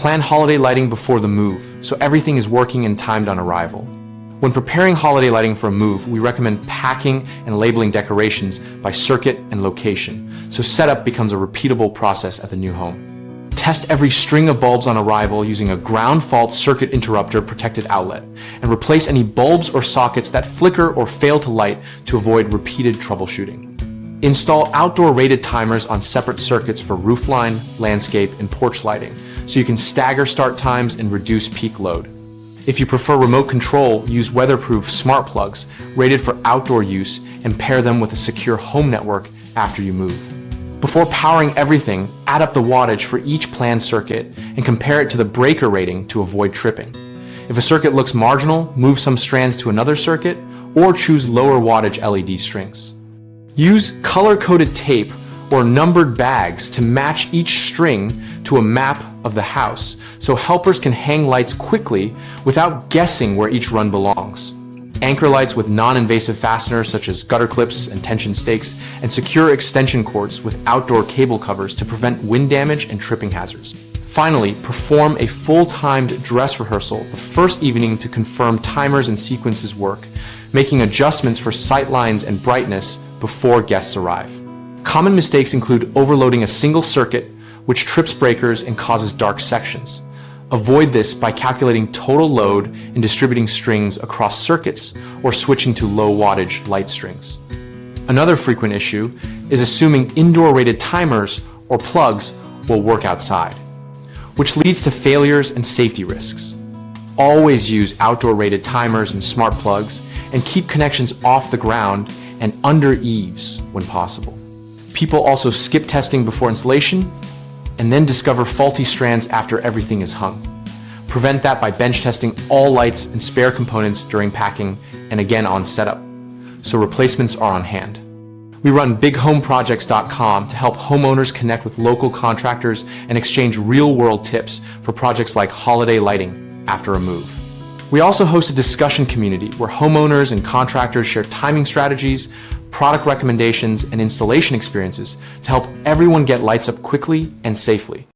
Plan holiday lighting before the move, so everything is working and timed on arrival. When preparing holiday lighting for a move, we recommend packing and labeling decorations by circuit and location, so setup becomes a repeatable process at the new home. Test every string of bulbs on arrival using a ground fault circuit interrupter protected outlet, and replace any bulbs or sockets that flicker or fail to light to avoid repeated troubleshooting. Install outdoor rated timers on separate circuits for roofline, landscape, and porch lighting, so you can stagger start times and reduce peak load. If you prefer remote control, use weatherproof smart plugs rated for outdoor use and pair them with a secure home network after you move. Before powering everything, add up the wattage for each planned circuit and compare it to the breaker rating to avoid tripping. If a circuit looks marginal, move some strands to another circuit or choose lower wattage LED strings. Use color-coded tape or numbered bags to match each string to a map of the house so helpers can hang lights quickly without guessing where each run belongs. Anchor lights with non-invasive fasteners such as gutter clips and tension stakes, and secure extension cords with outdoor cable covers to prevent wind damage and tripping hazards. Finally, perform a full-timed dress rehearsal the first evening to confirm timers and sequences work, making adjustments for sight lines and brightness before guests arrive. Common mistakes include overloading a single circuit, which trips breakers and causes dark sections. Avoid this by calculating total load and distributing strings across circuits or switching to low wattage light strings. Another frequent issue is assuming indoor rated timers or plugs will work outside, which leads to failures and safety risks. Always use outdoor rated timers and smart plugs, and keep connections off the ground and under eaves when possible. People also skip testing before installation and then discover faulty strands after everything is hung. Prevent that by bench testing all lights and spare components during packing and again on setup, so replacements are on hand. We run bighomeprojects.com to help homeowners connect with local contractors and exchange real-world tips for projects like holiday lighting after a move. We also host a discussion community where homeowners and contractors share timing strategies, product recommendations, and installation experiences to help everyone get lights up quickly and safely.